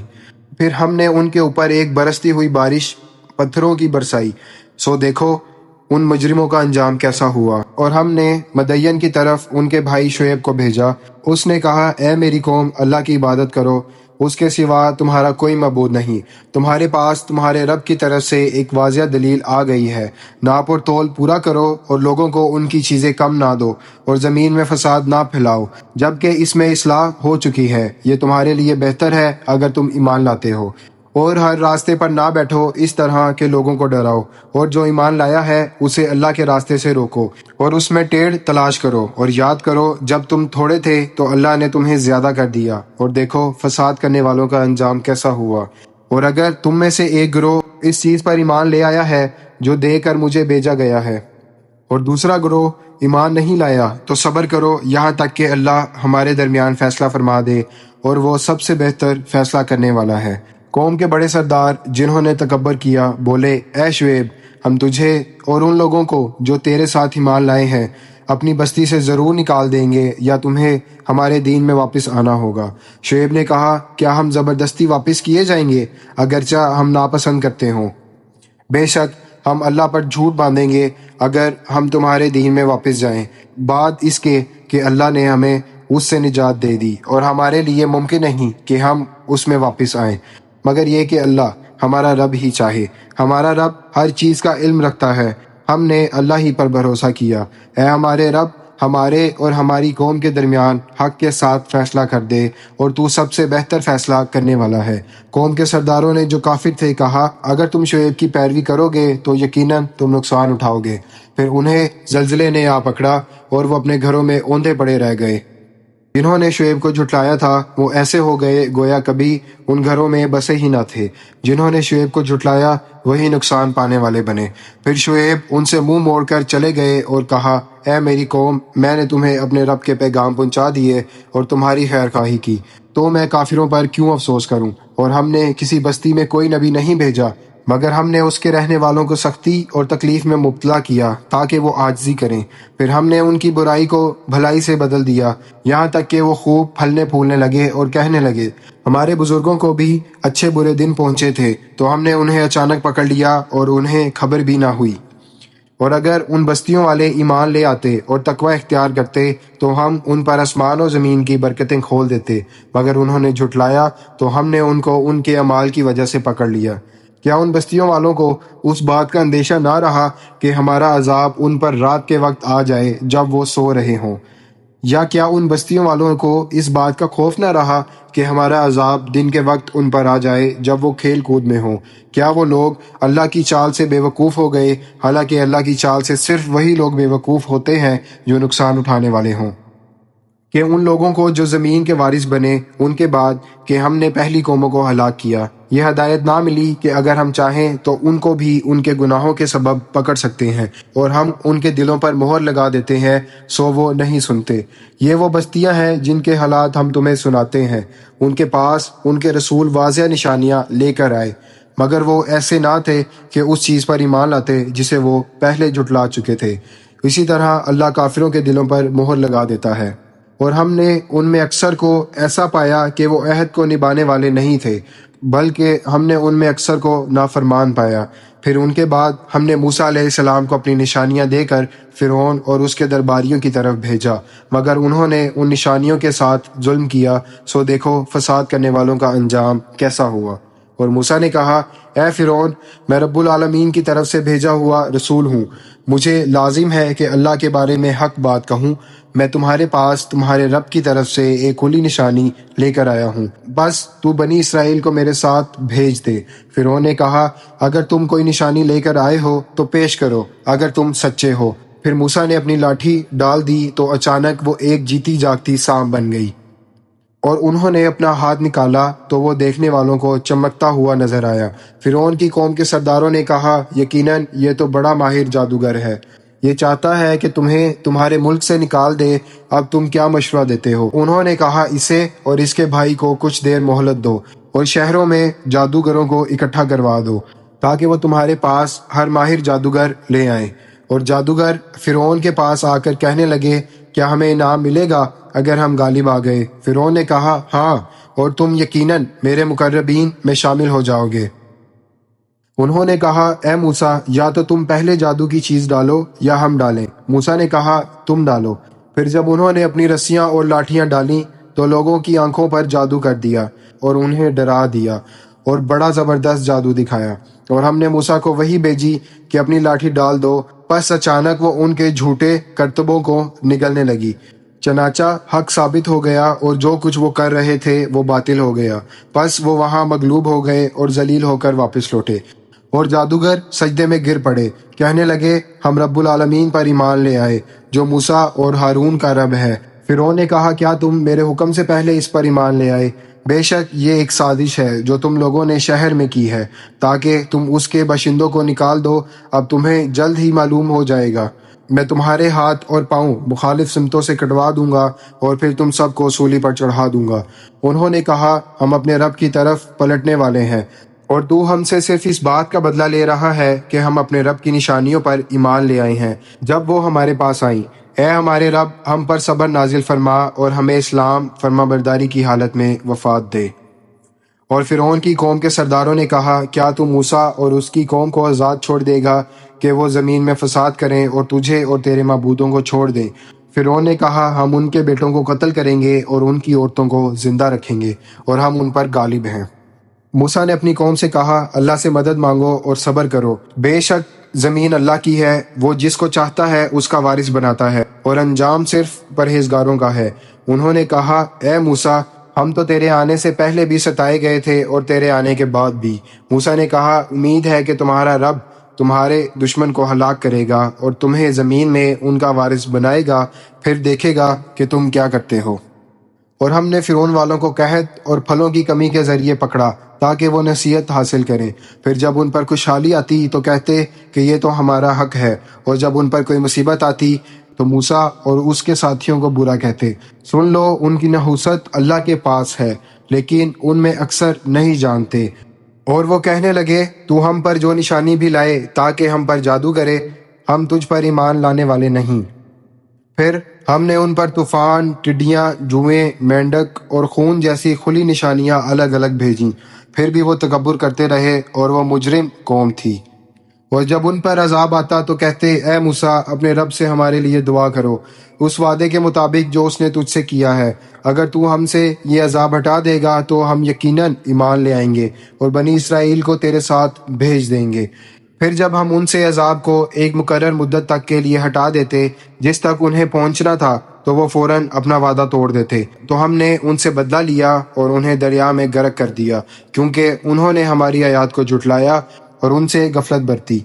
پھر ہم نے ان کے اوپر ایک برستی ہوئی بارش پتھروں کی برسائی، سو دیکھو ان مجرموں کا انجام کیسا ہوا۔ اور ہم نے مدین کی طرف ان کے بھائی شعیب کو بھیجا، اس نے کہا، اے میری قوم، اللہ کی عبادت کرو، اس کے سوا تمہارا کوئی معبود نہیں۔ تمہارے پاس تمہارے رب کی طرف سے ایک واضح دلیل آ گئی ہے، ناپ اور تول پورا کرو اور لوگوں کو ان کی چیزیں کم نہ دو اور زمین میں فساد نہ پھیلاؤ، جبکہ اس میں اصلاح ہو چکی ہے۔ یہ تمہارے لیے بہتر ہے اگر تم ایمان لاتے ہو۔ اور ہر راستے پر نہ بیٹھو، اس طرح کے لوگوں کو ڈراؤ، اور جو ایمان لایا ہے اسے اللہ کے راستے سے روکو اور اس میں ٹیڑھ تلاش کرو، اور یاد کرو جب تم تھوڑے تھے تو اللہ نے تمہیں زیادہ کر دیا، اور دیکھو فساد کرنے والوں کا انجام کیسا ہوا۔ اور اگر تم میں سے ایک گروہ اس چیز پر ایمان لے آیا ہے جو دے کر مجھے بھیجا گیا ہے، اور دوسرا گروہ ایمان نہیں لایا، تو صبر کرو یہاں تک کہ اللہ ہمارے درمیان فیصلہ فرما دے، اور وہ سب سے بہتر فیصلہ کرنے والا ہے۔ قوم کے بڑے سردار جنہوں نے تکبر کیا بولے، اے شعیب، ہم تجھے اور ان لوگوں کو جو تیرے ساتھ ایمان لائے ہیں اپنی بستی سے ضرور نکال دیں گے، یا تمہیں ہمارے دین میں واپس آنا ہوگا۔ شعیب نے کہا، کیا ہم زبردستی واپس کیے جائیں گے اگرچہ ہم ناپسند کرتے ہوں؟ بے شک ہم اللہ پر جھوٹ باندھیں گے اگر ہم تمہارے دین میں واپس جائیں، بعد اس کے کہ اللہ نے ہمیں اس سے نجات دے دی، اور ہمارے لیے ممکن نہیں کہ ہم اس میں واپس آئیں، مگر یہ کہ اللہ ہمارا رب ہی چاہے۔ ہمارا رب ہر چیز کا علم رکھتا ہے، ہم نے اللہ ہی پر بھروسہ کیا۔ اے ہمارے رب، ہمارے اور ہماری قوم کے درمیان حق کے ساتھ فیصلہ کر دے، اور تو سب سے بہتر فیصلہ کرنے والا ہے۔ قوم کے سرداروں نے جو کافر تھے کہا، اگر تم شعیب کی پیروی کرو گے تو یقیناً تم نقصان اٹھاؤ گے۔ پھر انہیں زلزلے نے آ پکڑا اور وہ اپنے گھروں میں اوندھے پڑے رہ گئے۔ جنہوں نے شعیب کو جھٹلایا تھا وہ ایسے ہو گئے گویا کبھی ان گھروں میں بسے ہی نہ تھے۔ جنہوں نے شعیب کو جھٹلایا وہی نقصان پانے والے بنے۔ پھر شعیب ان سے منہ موڑ کر چلے گئے اور کہا، اے میری قوم، میں نے تمہیں اپنے رب کے پیغام پہنچا دیے اور تمہاری خیر خواہی کی، تو میں کافروں پر کیوں افسوس کروں؟ اور ہم نے کسی بستی میں کوئی نبی نہیں بھیجا مگر ہم نے اس کے رہنے والوں کو سختی اور تکلیف میں مبتلا کیا تاکہ وہ عاجزی کریں۔ پھر ہم نے ان کی برائی کو بھلائی سے بدل دیا، یہاں تک کہ وہ خوب پھلنے پھولنے لگے اور کہنے لگے، ہمارے بزرگوں کو بھی اچھے برے دن پہنچے تھے، تو ہم نے انہیں اچانک پکڑ لیا اور انہیں خبر بھی نہ ہوئی۔ اور اگر ان بستیوں والے ایمان لے آتے اور تقوی اختیار کرتے تو ہم ان پر آسمان و زمین کی برکتیں کھول دیتے، مگر انہوں نے جھٹلایا تو ہم نے ان کو ان کے اعمال کی وجہ سے پکڑ لیا۔ کیا ان بستیوں والوں کو اس بات کا اندیشہ نہ رہا کہ ہمارا عذاب ان پر رات کے وقت آ جائے جب وہ سو رہے ہوں؟ یا کیا ان بستیوں والوں کو اس بات کا خوف نہ رہا کہ ہمارا عذاب دن کے وقت ان پر آ جائے جب وہ کھیل کود میں ہوں؟ کیا وہ لوگ اللہ کی چال سے بے وقوف ہو گئے، حالانکہ اللہ کی چال سے صرف وہی لوگ بے وقوف ہوتے ہیں جو نقصان اٹھانے والے ہوں؟ کہ ان لوگوں کو جو زمین کے وارث بنے ان کے بعد کہ ہم نے پہلی قوموں کو ہلاک کیا، یہ ہدایت نہ ملی کہ اگر ہم چاہیں تو ان کو بھی ان کے گناہوں کے سبب پکڑ سکتے ہیں، اور ہم ان کے دلوں پر مہر لگا دیتے ہیں سو وہ نہیں سنتے۔ یہ وہ بستیاں ہیں جن کے حالات ہم تمہیں سناتے ہیں، ان کے پاس ان کے رسول واضح نشانیاں لے کر آئے، مگر وہ ایسے نہ تھے کہ اس چیز پر ایمان لاتے جسے وہ پہلے جھٹلا چکے تھے۔ اسی طرح اللہ کافروں کے دلوں پر مہر لگا دیتا ہے۔ اور ہم نے ان میں اکثر کو ایسا پایا کہ وہ عہد کو نبھانے والے نہیں تھے، بلکہ ہم نے ان میں اکثر کو نافرمان پایا۔ پھر ان کے بعد ہم نے موسیٰ علیہ السلام کو اپنی نشانیاں دے کر فرعون اور اس کے درباریوں کی طرف بھیجا، مگر انہوں نے ان نشانیوں کے ساتھ ظلم کیا، سو دیکھو فساد کرنے والوں کا انجام کیسا ہوا۔ اور موسیٰ نے کہا، اے فرعون، میں رب العالمین کی طرف سے بھیجا ہوا رسول ہوں، مجھے لازم ہے کہ اللہ کے بارے میں حق بات کہوں۔ میں تمہارے پاس تمہارے رب کی طرف سے ایک کھلی نشانی لے کر آیا ہوں، بس تو بنی اسرائیل کو میرے ساتھ بھیج دے۔ فرعون نے کہا، اگر تم کوئی نشانی لے کر آئے ہو تو پیش کرو، اگر تم سچے ہو۔ پھر موسیٰ نے اپنی لاٹھی ڈال دی تو اچانک وہ ایک جیتی جاگتی سانپ بن گئی، اور انہوں نے اپنا ہاتھ نکالا تو وہ دیکھنے والوں کو چمکتا ہوا نظر آیا۔ فرعون کی قوم کے سرداروں نے کہا، یقیناً یہ تو بڑا ماہر جادوگر ہے، یہ چاہتا ہے کہ تمہیں تمہارے ملک سے نکال دے، اب تم کیا مشورہ دیتے ہو؟ انہوں نے کہا، اسے اور اس کے بھائی کو کچھ دیر مہلت دو اور شہروں میں جادوگروں کو اکٹھا کروا دو تاکہ وہ تمہارے پاس ہر ماہر جادوگر لے آئیں۔ اور جادوگر فرعون کے پاس آ کر کہنے لگے، کیا ہمیں انعام ملے گا اگر ہم غالب آ گئے؟ فرعون نے کہا، ہاں، اور تم یقیناً میرے مقربین میں شامل ہو جاؤ گے۔ انہوں نے کہا، اے موسیٰ، یا تو تم پہلے جادو کی چیز ڈالو یا ہم ڈالیں۔ موسیٰ نے کہا، تم ڈالو۔ پھر جب انہوں نے اپنی رسیاں اور لاٹھیاں ڈالیں تو لوگوں کی آنکھوں پر جادو کر دیا اور انہیں ڈرا دیا اور بڑا زبردست جادو دکھایا۔ اور ہم نے موسیٰ کو وحی بھیجی کہ اپنی لاٹھی ڈال دو، پس اچانک وہ ان کے جھوٹے کرتبوں کو نگلنے لگی، چنانچہ حق ثابت ہو گیا اور جو کچھ وہ کر رہے تھے وہ باطل ہو گیا۔ پس وہ وہاں مغلوب ہو گئے اور ذلیل ہو کر واپس لوٹے، اور جادوگر سجدے میں گر پڑے، کہنے لگے، ہم رب العالمین پر ایمان لے آئے جو موسیٰ اور ہارون کا رب ہے۔ فرعون نے کہا، کیا تم میرے حکم سے پہلے اس پر ایمان لے آئے؟ بے شک یہ ایک سازش ہے جو تم لوگوں نے شہر میں کی ہے تاکہ تم اس کے باشندوں کو نکال دو، اب تمہیں جلد ہی معلوم ہو جائے گا۔ میں تمہارے ہاتھ اور پاؤں مخالف سمتوں سے کٹوا دوں گا اور پھر تم سب کو سولی پر چڑھا دوں گا۔ انہوں نے کہا، ہم اپنے رب کی طرف پلٹنے والے ہیں، اور تو ہم سے صرف اس بات کا بدلہ لے رہا ہے کہ ہم اپنے رب کی نشانیوں پر ایمان لے آئے ہیں جب وہ ہمارے پاس آئیں۔ اے ہمارے رب، ہم پر صبر نازل فرما اور ہمیں اسلام فرما برداری کی حالت میں وفات دے۔ اور فرعون کی قوم کے سرداروں نے کہا، کیا تو موسیٰ اور اس کی قوم کو آزاد چھوڑ دے گا کہ وہ زمین میں فساد کریں اور تجھے اور تیرے معبودوں کو چھوڑ دیں؟ فرعون نے کہا، ہم ان کے بیٹوں کو قتل کریں گے اور ان کی عورتوں کو زندہ رکھیں گے اور ہم ان پر غالب ہیں۔ موسیٰ نے اپنی قوم سے کہا، اللہ سے مدد مانگو اور صبر کرو، بے شک زمین اللہ کی ہے، وہ جس کو چاہتا ہے اس کا وارث بناتا ہے، اور انجام صرف پرہیزگاروں کا ہے۔ انہوں نے کہا، اے موسیٰ، ہم تو تیرے آنے سے پہلے بھی ستائے گئے تھے اور تیرے آنے کے بعد بھی۔ موسیٰ نے کہا، امید ہے کہ تمہارا رب تمہارے دشمن کو ہلاک کرے گا اور تمہیں زمین میں ان کا وارث بنائے گا، پھر دیکھے گا کہ تم کیا کرتے ہو۔ اور ہم نے فرعون والوں کو قحط اور پھلوں کی کمی کے ذریعے پکڑا تاکہ وہ نصیحت حاصل کریں، پھر جب ان پر خوشحالی آتی تو کہتے کہ یہ تو ہمارا حق ہے، اور جب ان پر کوئی مصیبت آتی تو موسیٰ اور اس کے ساتھیوں کو برا کہتے۔ سن لو، ان کی نحوست اللہ کے پاس ہے، لیکن ان میں اکثر نہیں جانتے۔ اور وہ کہنے لگے، تو ہم پر جو نشانی بھی لائے تاکہ ہم پر جادو کرے، ہم تجھ پر ایمان لانے والے نہیں۔ پھر ہم نے ان پر طوفان، ٹڈیاں، جوئیں، مینڈک اور خون جیسی کھلی نشانیاں الگ الگ بھیجیں، پھر بھی وہ تکبر کرتے رہے اور وہ مجرم قوم تھی۔ اور جب ان پر عذاب آتا تو کہتے، اے موسیٰ، اپنے رب سے ہمارے لیے دعا کرو اس وعدے کے مطابق جو اس نے تجھ سے کیا ہے، اگر تو ہم سے یہ عذاب ہٹا دے گا تو ہم یقیناً ایمان لے آئیں گے اور بنی اسرائیل کو تیرے ساتھ بھیج دیں گے۔ پھر جب ہم ان سے عذاب کو ایک مقرر مدت تک کے لیے ہٹا دیتے جس تک انہیں پہنچنا تھا تو وہ فوراً اپنا وعدہ توڑ دیتے، تو ہم نے ان سے بدلہ لیا اور انہیں دریا میں غرق کر دیا، کیونکہ انہوں نے ہماری آیات کو جھٹلایا اور ان سے غفلت برتی۔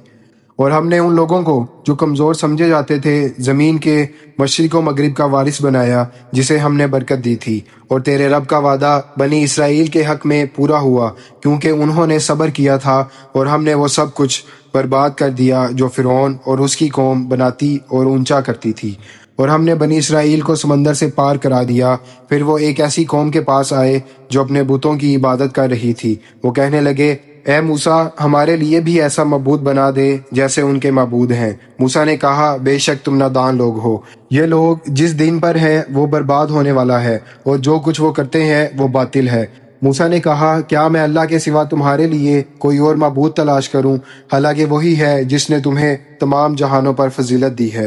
اور ہم نے ان لوگوں کو جو کمزور سمجھے جاتے تھے زمین کے مشرق و مغرب کا وارث بنایا جسے ہم نے برکت دی تھی، اور تیرے رب کا وعدہ بنی اسرائیل کے حق میں پورا ہوا کیونکہ انہوں نے صبر کیا تھا، اور ہم نے وہ سب کچھ برباد کر دیا جو فرعون اور اس کی قوم بناتی اور اونچا کرتی تھی۔ اور ہم نے بنی اسرائیل کو سمندر سے پار کرا دیا۔ پھر وہ ایک ایسی قوم کے پاس آئے جو اپنے بتوں کی عبادت کر رہی تھی۔ وہ کہنے لگے، اے موسیٰ، ہمارے لیے بھی ایسا معبود بنا دے جیسے ان کے معبود ہیں۔ موسیٰ نے کہا، بے شک تم نادان لوگ ہو، یہ لوگ جس دین پر ہیں وہ برباد ہونے والا ہے، اور جو کچھ وہ کرتے ہیں وہ باطل ہے۔ موسیٰ نے کہا کیا میں اللہ کے سوا تمہارے لیے کوئی اور معبود تلاش کروں، حالانکہ وہی ہے جس نے تمہیں تمام جہانوں پر فضیلت دی ہے۔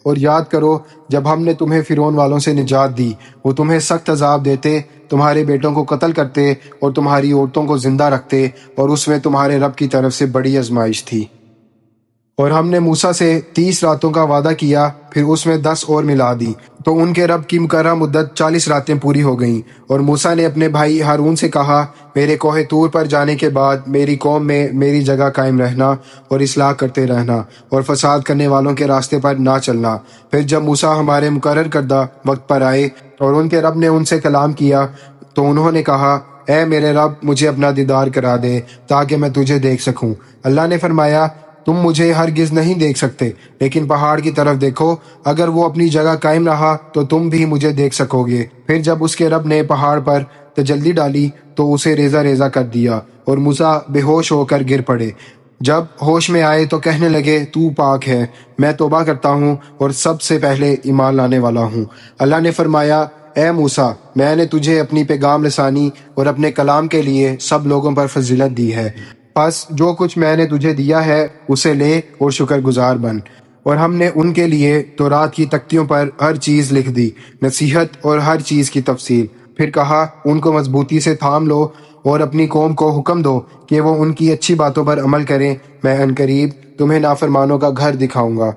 اور یاد کرو جب ہم نے تمہیں فرعون والوں سے نجات دی، وہ تمہیں سخت عذاب دیتے، تمہارے بیٹوں کو قتل کرتے اور تمہاری عورتوں کو زندہ رکھتے، اور اس میں تمہارے رب کی طرف سے بڑی آزمائش تھی۔ اور ہم نے موسیٰ سے 30 راتوں کا وعدہ کیا، پھر اس میں 10 اور ملا دی، تو ان کے رب کی مقررہ مدت 40 راتیں پوری ہو گئیں۔ اور موسیٰ نے اپنے بھائی ہارون سے کہا میرے کوہ طور پر جانے کے بعد میری قوم میں میری جگہ قائم رہنا اور اصلاح کرتے رہنا، اور فساد کرنے والوں کے راستے پر نہ چلنا۔ پھر جب موسیٰ ہمارے مقرر کردہ وقت پر آئے اور ان کے رب نے ان سے کلام کیا تو انہوں نے کہا اے میرے رب مجھے اپنا دیدار کرا دے تاکہ میں تجھے دیکھ سکوں۔ اللہ نے فرمایا تم مجھے ہرگز نہیں دیکھ سکتے، لیکن پہاڑ کی طرف دیکھو، اگر وہ اپنی جگہ قائم رہا تو تم بھی مجھے دیکھ سکو گے۔ پھر جب اس کے رب نے پہاڑ پر تجلی ڈالی تو اسے ریزہ ریزہ کر دیا اور موسیٰ بے ہوش ہو کر گر پڑے۔ جب ہوش میں آئے تو کہنے لگے تو پاک ہے، میں توبہ کرتا ہوں اور سب سے پہلے ایمان لانے والا ہوں۔ اللہ نے فرمایا اے موسیٰ میں نے تجھے اپنی پیغام رسانی اور اپنے کلام کے لیے سب لوگوں پر فضیلت دی ہے، پس جو کچھ میں نے تجھے دیا ہے اسے لے اور شکر گزار بن۔ اور ہم نے ان کے لیے تورات کی تختیوں پر ہر چیز لکھ دی، نصیحت اور ہر چیز کی تفصیل۔ پھر کہا ان کو مضبوطی سے تھام لو اور اپنی قوم کو حکم دو کہ وہ ان کی اچھی باتوں پر عمل کریں، میں عنقریب تمہیں نافرمانوں کا گھر دکھاؤں گا۔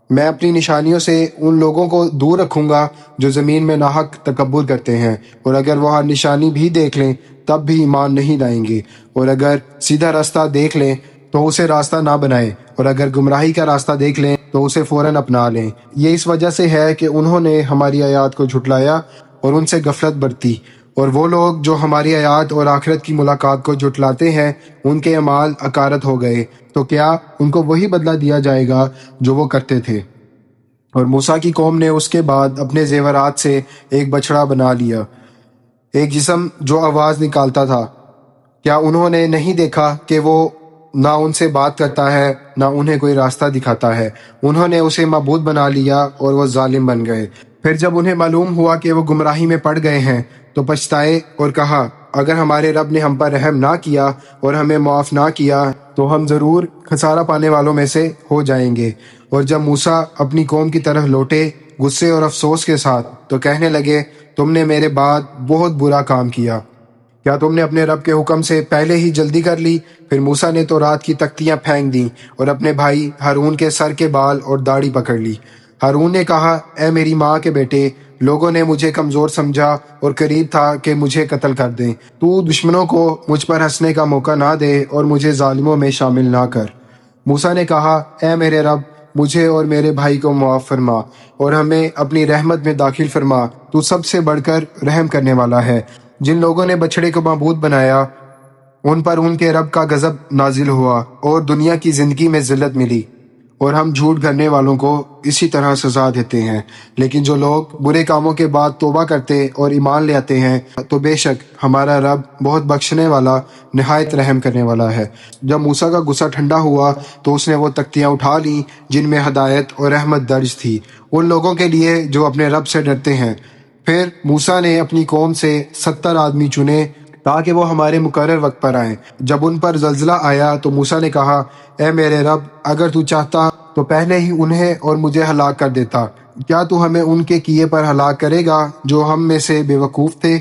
میں اپنی نشانیوں سے ان لوگوں کو دور رکھوں گا جو زمین میں ناحق تکبر کرتے ہیں، اور اگر وہ ہر نشانی بھی دیکھ لیں تب بھی ایمان نہیں لائیں گے، اور اگر سیدھا راستہ دیکھ لیں تو اسے راستہ نہ بنائیں، اور اگر گمراہی کا راستہ دیکھ لیں تو اسے فوراً اپنا لیں۔ یہ اس وجہ سے ہے کہ انہوں نے ہماری آیات کو جھٹلایا اور ان سے غفلت برتی، اور وہ لوگ جو ہماری آیات اور آخرت کی ملاقات کو جھٹلاتے ہیں ان کے اعمال اکارت ہو گئے، تو کیا ان کو وہی بدلہ دیا جائے گا جو وہ کرتے تھے۔ اور موسیٰ کی قوم نے اس کے بعد اپنے زیورات سے ایک بچڑا بنا لیا، ایک جسم جو آواز نکالتا تھا۔ کیا انہوں نے نہیں دیکھا کہ وہ نہ ان سے بات کرتا ہے نہ انہیں کوئی راستہ دکھاتا ہے؟ انہوں نے اسے معبود بنا لیا اور وہ ظالم بن گئے۔ پھر جب انہیں معلوم ہوا کہ وہ گمراہی میں پڑ گئے ہیں تو پچھتائے اور کہا اگر ہمارے رب نے ہم پر رحم نہ کیا اور ہمیں معاف نہ کیا تو ہم ضرور خسارہ پانے والوں میں سے ہو جائیں گے۔ اور جب موسیٰ اپنی قوم کی طرف لوٹے غصے اور افسوس کے ساتھ تو کہنے لگے تم نے میرے بعد بہت برا کام کیا، کیا تم نے اپنے رب کے حکم سے پہلے ہی جلدی کر لی؟ پھر موسیٰ نے تورات کی تختیاں پھینک دیں اور اپنے بھائی ہارون کے سر کے بال اور داڑھی پکڑ لی۔ ہارون نے کہا اے میری ماں کے بیٹے، لوگوں نے مجھے کمزور سمجھا اور قریب تھا کہ مجھے قتل کر دیں، تو دشمنوں کو مجھ پر ہنسنے کا موقع نہ دے اور مجھے ظالموں میں شامل نہ کر۔ موسیٰ نے کہا اے میرے رب مجھے اور میرے بھائی کو معاف فرما اور ہمیں اپنی رحمت میں داخل فرما، تو سب سے بڑھ کر رحم کرنے والا ہے۔ جن لوگوں نے بچڑے کو معبود بنایا ان پر ان کے رب کا غضب نازل ہوا اور دنیا کی زندگی میں ذلت ملی، اور ہم جھوٹ گھڑنے والوں کو اسی طرح سزا دیتے ہیں۔ لیکن جو لوگ برے کاموں کے بعد توبہ کرتے اور ایمان لے آتے ہیں تو بے شک ہمارا رب بہت بخشنے والا نہایت رحم کرنے والا ہے۔ جب موسیٰ کا غصہ ٹھنڈا ہوا تو اس نے وہ تختیاں اٹھا لیں جن میں ہدایت اور رحمت درج تھی ان لوگوں کے لیے جو اپنے رب سے ڈرتے ہیں۔ پھر موسیٰ نے اپنی قوم سے 70 آدمی چنے تاکہ وہ ہمارے مقرر وقت پر آئیں۔ جب ان پر زلزلہ آیا تو موسیٰ نے کہا اے میرے رب اگر تو چاہتا تو پہلے ہی انہیں اور مجھے ہلاک کر دیتا، کیا تو ہمیں ان کے کیے پر ہلاک کرے گا جو ہم میں سے بے وقوف تھے؟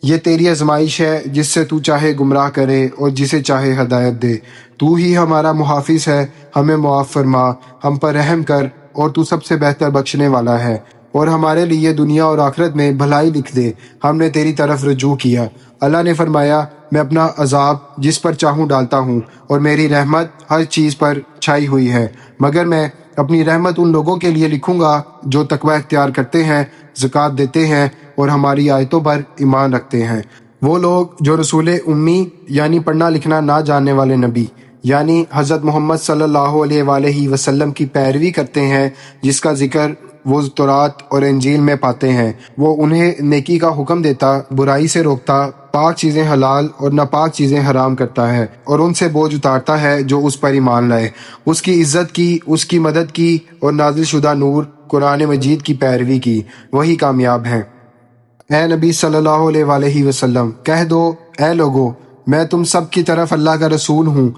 یہ تیری آزمائش ہے جس سے تو چاہے گمراہ کرے اور جسے چاہے ہدایت دے۔ تو ہی ہمارا محافظ ہے، ہمیں معاف فرما، ہم پر رحم کر، اور تو سب سے بہتر بخشنے والا ہے، اور ہمارے لیے دنیا اور آخرت میں بھلائی لکھ دے، ہم نے تیری طرف رجوع کیا۔ اللہ نے فرمایا میں اپنا عذاب جس پر چاہوں ڈالتا ہوں اور میری رحمت ہر چیز پر چھائی ہوئی ہے، مگر میں اپنی رحمت ان لوگوں کے لیے لکھوں گا جو تقوی اختیار کرتے ہیں، زکوٰۃ دیتے ہیں اور ہماری آیتوں پر ایمان رکھتے ہیں۔ وہ لوگ جو رسول امی یعنی پڑھنا لکھنا نہ جاننے والے نبی یعنی حضرت محمد صلی اللہ علیہ وآلہ وسلم کی پیروی کرتے ہیں، جس کا ذکر وہ تورات اور انجیل میں پاتے ہیں، وہ انہیں نیکی کا حکم دیتا، برائی سے روکتا، پاک چیزیں حلال اور ناپاک چیزیں حرام کرتا ہے، اور ان سے بوجھ اتارتا ہے جو اس پر ایمان لائے، اس کی عزت کی، اس کی مدد کی اور نازل شدہ نور قرآن مجید کی پیروی کی، وہی کامیاب ہیں۔ اے نبی صلی اللہ علیہ وآلہ وسلم کہہ دو اے لوگو، میں تم سب کی طرف اللہ کا رسول ہوں،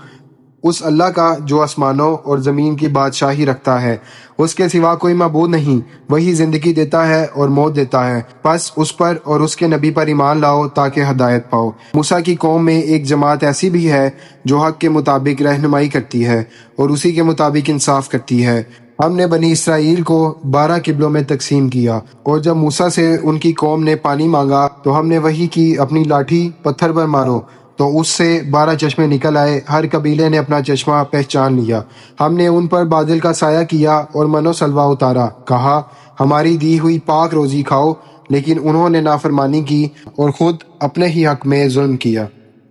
اس اللہ کا جو آسمانوں اور زمین کی بادشاہی رکھتا ہے، اس کے سوا کوئی معبود نہیں، وہی زندگی دیتا ہے اور موت دیتا ہے، پس اس پر اور اس کے نبی پر ایمان لاؤ تاکہ ہدایت پاؤ۔ موسیٰ کی قوم میں ایک جماعت ایسی بھی ہے جو حق کے مطابق رہنمائی کرتی ہے اور اسی کے مطابق انصاف کرتی ہے۔ ہم نے بنی اسرائیل کو 12 قبلوں میں تقسیم کیا، اور جب موسیٰ سے ان کی قوم نے پانی مانگا تو ہم نے وحی کی اپنی لاٹھی پتھر پر مارو، تو اس سے 12 چشمے نکل آئے، ہر قبیلے نے اپنا چشمہ پہچان لیا۔ ہم نے ان پر بادل کا سایہ کیا اور من و سلوہ اتارا، کہا ہماری دی ہوئی پاک روزی کھاؤ، لیکن انہوں نے نافرمانی کی اور خود اپنے ہی حق میں ظلم کیا۔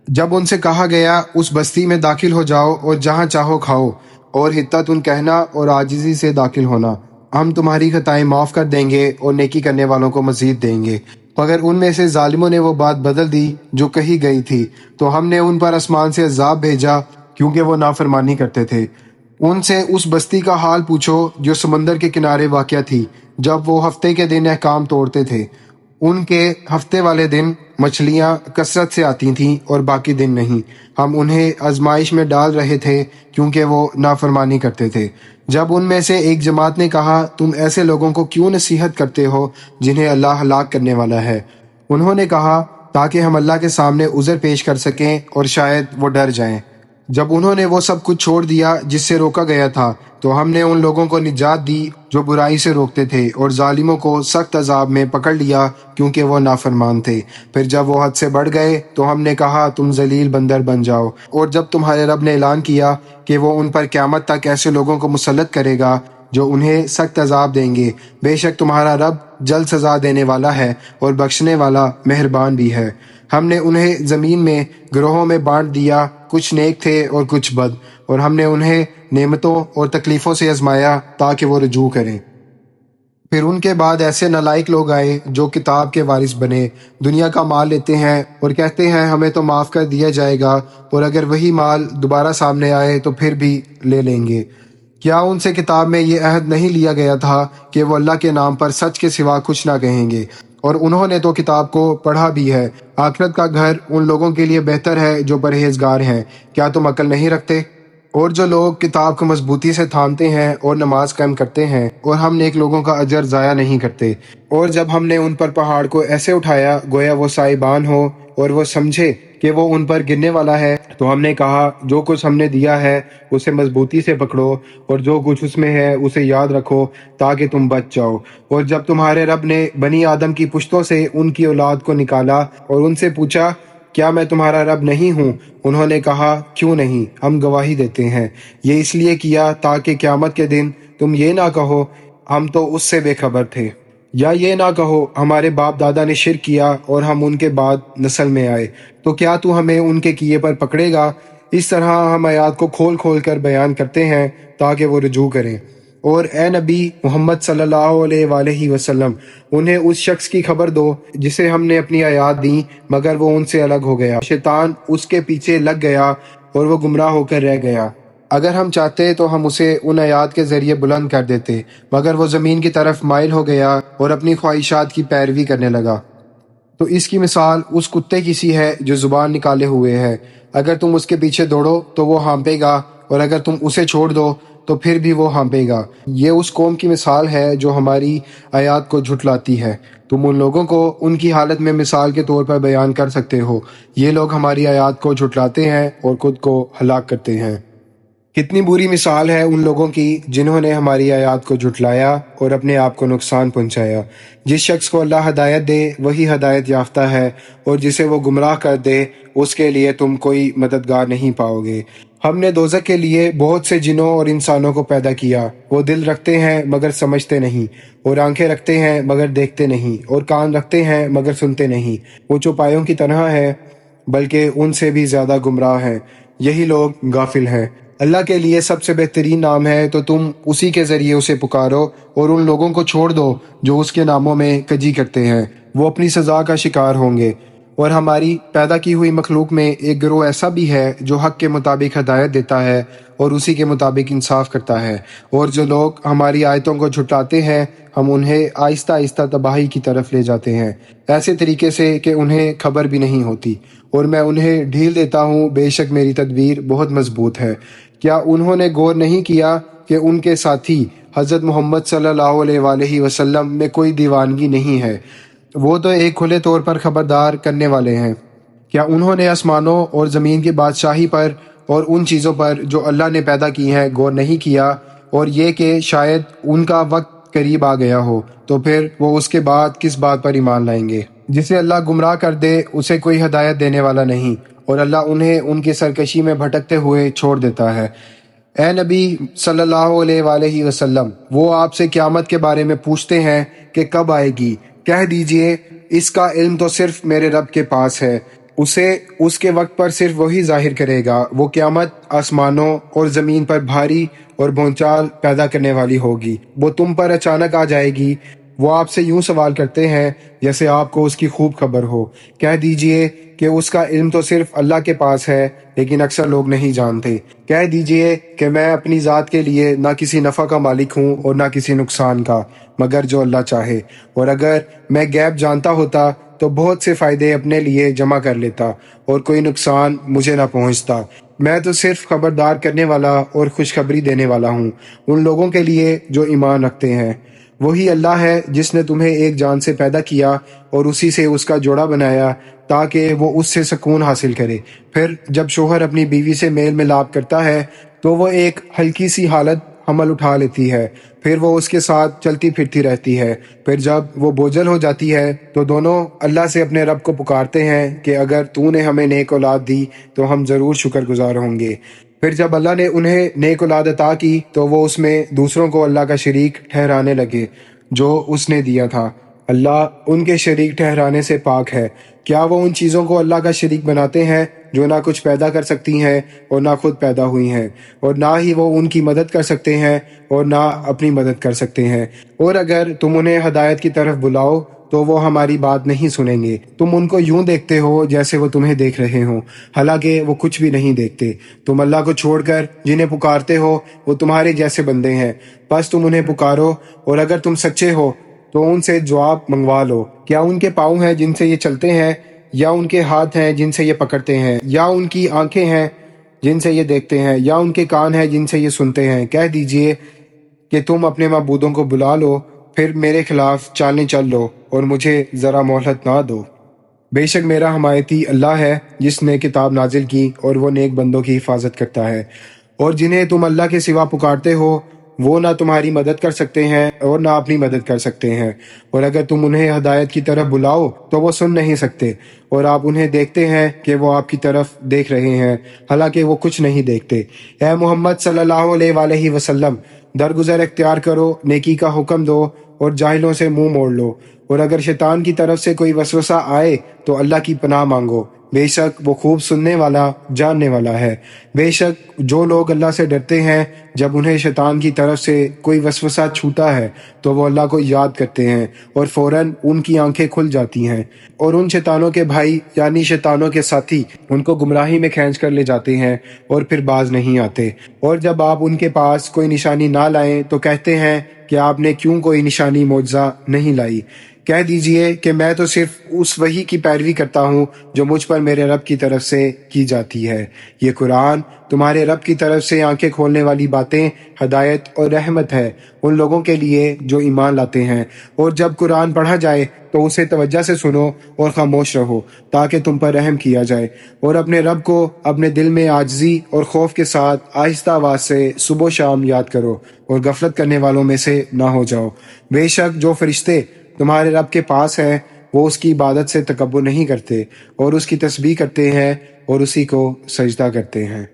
جب ان سے کہا گیا اس بستی میں داخل ہو جاؤ اور جہاں چاہو کھاؤ، اور حطت ان کہنا اور عاجزی سے داخل ہونا، ہم تمہاری خطائیں معاف کر دیں گے اور نیکی کرنے والوں کو مزید دیں گے، مگر ان میں سے ظالموں نے وہ بات بدل دی جو کہی گئی تھی، تو ہم نے ان پر آسمان سے عذاب بھیجا کیونکہ وہ نافرمانی کرتے تھے۔ ان سے اس بستی کا حال پوچھو جو سمندر کے کنارے واقع تھی، جب وہ ہفتے کے دن احکام توڑتے تھے۔ ان کے ہفتے والے دن مچھلیاں کثرت سے آتی تھیں اور باقی دن نہیں۔ ہم انہیں آزمائش میں ڈال رہے تھے کیونکہ وہ نافرمانی کرتے تھے۔ جب ان میں سے ایک جماعت نے کہا تم ایسے لوگوں کو کیوں نصیحت کرتے ہو جنہیں اللہ ہلاک کرنے والا ہے، انہوں نے کہا تاکہ ہم اللہ کے سامنے عذر پیش کر سکیں اور شاید وہ ڈر جائیں۔ جب انہوں نے وہ سب کچھ چھوڑ دیا جس سے روکا گیا تھا، تو ہم نے ان لوگوں کو نجات دی جو برائی سے روکتے تھے، اور ظالموں کو سخت عذاب میں پکڑ لیا کیونکہ وہ نافرمان تھے۔ پھر جب وہ حد سے بڑھ گئے تو ہم نے کہا تم ذلیل بندر بن جاؤ، اور جب تمہارے رب نے اعلان کیا کہ وہ ان پر قیامت تک ایسے لوگوں کو مسلط کرے گا جو انہیں سخت عذاب دیں گے، بے شک تمہارا رب جلد سزا دینے والا ہے اور بخشنے والا مہربان بھی ہے۔ ہم نے انہیں زمین میں گروہوں میں بانٹ دیا، کچھ نیک تھے اور کچھ بد، اور ہم نے انہیں نعمتوں اور تکلیفوں سے آزمایا تاکہ وہ رجوع کریں۔ پھر ان کے بعد ایسے نالائق لوگ آئے جو کتاب کے وارث بنے، دنیا کا مال لیتے ہیں اور کہتے ہیں ہمیں تو معاف کر دیا جائے گا، اور اگر وہی مال دوبارہ سامنے آئے تو پھر بھی لے لیں گے۔ کیا ان سے کتاب میں یہ عہد نہیں لیا گیا تھا کہ وہ اللہ کے نام پر سچ کے سوا کچھ نہ کہیں گے؟ اور انہوں نے تو کتاب کو پڑھا بھی ہے۔ آخرت کا گھر ان لوگوں کے لیے بہتر ہے جو پرہیزگار ہیں۔ کیا تم عقل نہیں رکھتے؟ اور جو لوگ کتاب کو مضبوطی سے تھامتے ہیں اور نماز قائم کرتے ہیں، اور ہم نیک لوگوں کا اجر ضائع نہیں کرتے۔ اور جب ہم نے ان پر پہاڑ کو ایسے اٹھایا گویا وہ سائبان ہو اور وہ سمجھے کہ وہ ان پر گرنے والا ہے، تو ہم نے کہا جو کچھ ہم نے دیا ہے اسے مضبوطی سے پکڑو، اور جو کچھ اس میں ہے اسے یاد رکھو تاکہ تم بچ جاؤ۔ اور جب تمہارے رب نے بنی آدم کی پشتوں سے ان کی اولاد کو نکالا اور ان سے پوچھا کیا میں تمہارا رب نہیں ہوں، انہوں نے کہا کیوں نہیں، ہم گواہی دیتے ہیں۔ یہ اس لیے کیا تاکہ قیامت کے دن تم یہ نہ کہو ہم تو اس سے بے خبر تھے، یا یہ نہ کہو ہمارے باپ دادا نے شرک کیا اور ہم ان کے بعد نسل میں آئے، تو کیا تو ہمیں ان کے کیے پر پکڑے گا؟ اس طرح ہم آیات کو کھول کھول کر بیان کرتے ہیں تاکہ وہ رجوع کریں۔ اور اے نبی محمد صلی اللہ علیہ وآلہ وسلم، انہیں اس شخص کی خبر دو جسے ہم نے اپنی آیات دیں مگر وہ ان سے الگ ہو گیا، شیطان اس کے پیچھے لگ گیا اور وہ گمراہ ہو کر رہ گیا۔ اگر ہم چاہتے تو ہم اسے ان آیات کے ذریعے بلند کر دیتے، مگر وہ زمین کی طرف مائل ہو گیا اور اپنی خواہشات کی پیروی کرنے لگا۔ تو اس کی مثال اس کتے کی سی ہے جو زبان نکالے ہوئے ہے، اگر تم اس کے پیچھے دوڑو تو وہ ہانپے گا، اور اگر تم اسے چھوڑ دو تو پھر بھی وہ ہانپے گا۔ یہ اس قوم کی مثال ہے جو ہماری آیات کو جھٹلاتی ہے۔ تم ان لوگوں کو ان کی حالت میں مثال کے طور پر بیان کر سکتے ہو، یہ لوگ ہماری آیات کو جھٹلاتے ہیں اور خود کو ہلاک کرتے ہیں۔ کتنی بری مثال ہے ان لوگوں کی جنہوں نے ہماری آیات کو جھٹلایا اور اپنے آپ کو نقصان پہنچایا۔ جس شخص کو اللہ ہدایت دے وہی ہدایت یافتہ ہے، اور جسے وہ گمراہ کر دے اس کے لیے تم کوئی مددگار نہیں پاؤ گے۔ ہم نے دوزخ کے لیے بہت سے جنوں اور انسانوں کو پیدا کیا، وہ دل رکھتے ہیں مگر سمجھتے نہیں، اور آنکھیں رکھتے ہیں مگر دیکھتے نہیں، اور کان رکھتے ہیں مگر سنتے نہیں۔ وہ چوپایوں کی طرح ہے بلکہ ان سے بھی زیادہ گمراہ ہیں۔ یہی لوگ غافل ہیں۔ اللہ کے لیے سب سے بہترین نام ہے تو تم اسی کے ذریعے اسے پکارو، اور ان لوگوں کو چھوڑ دو جو اس کے ناموں میں کجی کرتے ہیں، وہ اپنی سزا کا شکار ہوں گے۔ اور ہماری پیدا کی ہوئی مخلوق میں ایک گروہ ایسا بھی ہے جو حق کے مطابق ہدایت دیتا ہے اور اسی کے مطابق انصاف کرتا ہے، اور جو لوگ ہماری آیتوں کو جھٹلاتے ہیں ہم انہیں آہستہ آہستہ تباہی کی طرف لے جاتے ہیں، ایسے طریقے سے کہ انہیں خبر بھی نہیں ہوتی، اور میں انہیں ڈھیل دیتا ہوں، بے شک میری تدبیر بہت مضبوط ہے۔ کیا انہوں نے غور نہیں کیا کہ ان کے ساتھی حضرت محمد صلی اللہ علیہ وآلہ وسلم میں کوئی دیوانگی نہیں ہے، وہ تو ایک کھلے طور پر خبردار کرنے والے ہیں؟ کیا انہوں نے آسمانوں اور زمین کی بادشاہی پر اور ان چیزوں پر جو اللہ نے پیدا کی ہیں غور نہیں کیا، اور یہ کہ شاید ان کا وقت قریب آ گیا ہو، تو پھر وہ اس کے بعد کس بات پر ایمان لائیں گے؟ جسے اللہ گمراہ کر دے اسے کوئی ہدایت دینے والا نہیں، اور اللہ انہیں ان کی سرکشی میں بھٹکتے ہوئے چھوڑ دیتا ہے۔ اے نبی صلی اللہ علیہ وآلہ وسلم، وہ آپ سے قیامت کے بارے میں پوچھتے ہیں کہ کب آئے گی، کہہ دیجئے اس کا علم تو صرف میرے رب کے پاس ہے، اسے اس کے وقت پر صرف وہی ظاہر کرے گا۔ وہ قیامت آسمانوں اور زمین پر بھاری اور بھونچال پیدا کرنے والی ہوگی، وہ تم پر اچانک آ جائے گی۔ وہ آپ سے یوں سوال کرتے ہیں جیسے آپ کو اس کی خوب خبر ہو، کہہ دیجئے کہ اس کا علم تو صرف اللہ کے پاس ہے، لیکن اکثر لوگ نہیں جانتے۔ کہہ دیجئے کہ میں اپنی ذات کے لیے نہ کسی نفع کا مالک ہوں اور نہ کسی نقصان کا، مگر جو اللہ چاہے، اور اگر میں غیب جانتا ہوتا تو بہت سے فائدے اپنے لیے جمع کر لیتا اور کوئی نقصان مجھے نہ پہنچتا۔ میں تو صرف خبردار کرنے والا اور خوشخبری دینے والا ہوں ان لوگوں کے لیے جو ایمان رکھتے ہیں۔ وہی اللہ ہے جس نے تمہیں ایک جان سے پیدا کیا اور اسی سے اس کا جوڑا بنایا تاکہ وہ اس سے سکون حاصل کرے۔ پھر جب شوہر اپنی بیوی سے میل ملاپ کرتا ہے تو وہ ایک ہلکی سی حالت حمل اٹھا لیتی ہے، پھر وہ اس کے ساتھ چلتی پھرتی رہتی ہے، پھر جب وہ بوجھل ہو جاتی ہے تو دونوں اللہ سے اپنے رب کو پکارتے ہیں کہ اگر تو نے ہمیں نیک اولاد دی تو ہم ضرور شکر گزار ہوں گے۔ پھر جب اللہ نے انہیں نیک اولاد عطا کی تو وہ اس میں دوسروں کو اللہ کا شریک ٹھہرانے لگے جو اس نے دیا تھا۔ اللہ ان کے شریک ٹھہرانے سے پاک ہے۔ کیا وہ ان چیزوں کو اللہ کا شریک بناتے ہیں جو نہ کچھ پیدا کر سکتی ہیں اور نہ خود پیدا ہوئی ہیں، اور نہ ہی وہ ان کی مدد کر سکتے ہیں اور نہ اپنی مدد کر سکتے ہیں؟ اور اگر تم انہیں ہدایت کی طرف بلاؤ تو وہ ہماری بات نہیں سنیں گے۔ تم ان کو یوں دیکھتے ہو جیسے وہ تمہیں دیکھ رہے ہوں، حالانکہ وہ کچھ بھی نہیں دیکھتے۔ تم اللہ کو چھوڑ کر جنہیں پکارتے ہو وہ تمہارے جیسے بندے ہیں، بس تم انہیں پکارو، اور اگر تم سچے ہو تو ان سے جواب منگوا لو۔ کیا ان کے پاؤں ہیں جن سے یہ چلتے ہیں، یا ان کے ہاتھ ہیں جن سے یہ پکڑتے ہیں، یا ان کی آنکھیں ہیں جن سے یہ دیکھتے ہیں، یا ان کے کان ہیں جن سے یہ سنتے ہیں؟ کہہ دیجئے کہ تم اپنے معبودوں کو بلا لو، پھر میرے خلاف چالیں چل لو اور مجھے ذرا مہلت نہ دو۔ بے شک میرا حمایتی اللہ ہے جس نے کتاب نازل کی اور وہ نیک بندوں کی حفاظت کرتا ہے، اور جنہیں تم اللہ کے سوا پکارتے ہو وہ نہ تمہاری مدد کر سکتے ہیں اور نہ اپنی مدد کر سکتے ہیں، اور اگر تم انہیں ہدایت کی طرف بلاؤ تو وہ سن نہیں سکتے، اور آپ انہیں دیکھتے ہیں کہ وہ آپ کی طرف دیکھ رہے ہیں حالانکہ وہ کچھ نہیں دیکھتے۔ اے محمد صلی اللہ علیہ وآلہ وسلم، درگزر اختیار کرو، نیکی کا حکم دو اور جاہلوں سے منہ موڑ لو، اور اگر شیطان کی طرف سے کوئی وسوسہ آئے تو اللہ کی پناہ مانگو، بے شک وہ خوب سننے والا جاننے والا ہے۔ بے شک جو لوگ اللہ سے ڈرتے ہیں جب انہیں شیطان کی طرف سے کوئی وسوسہ چھوتا ہے تو وہ اللہ کو یاد کرتے ہیں اور فوراً ان کی آنکھیں کھل جاتی ہیں، اور ان شیطانوں کے بھائی یعنی شیطانوں کے ساتھی ان کو گمراہی میں کھینچ کر لے جاتے ہیں اور پھر باز نہیں آتے۔ اور جب آپ ان کے پاس کوئی نشانی نہ لائیں تو کہتے ہیں کہ آپ نے کیوں کوئی نشانی معجزہ نہیں لائی؟ کہہ دیجئے کہ میں تو صرف اس وحی کی پیروی کرتا ہوں جو مجھ پر میرے رب کی طرف سے کی جاتی ہے۔ یہ قرآن تمہارے رب کی طرف سے آنکھیں کھولنے والی باتیں، ہدایت اور رحمت ہے ان لوگوں کے لیے جو ایمان لاتے ہیں۔ اور جب قرآن پڑھا جائے تو اسے توجہ سے سنو اور خاموش رہو تاکہ تم پر رحم کیا جائے، اور اپنے رب کو اپنے دل میں عاجزی اور خوف کے ساتھ آہستہ آواز سے صبح و شام یاد کرو، اور غفلت کرنے والوں میں سے نہ ہو جاؤ۔ بے شک جو فرشتے تمہارے رب کے پاس ہیں وہ اس کی عبادت سے تکبر نہیں کرتے، اور اس کی تسبیح کرتے ہیں اور اسی کو سجدہ کرتے ہیں۔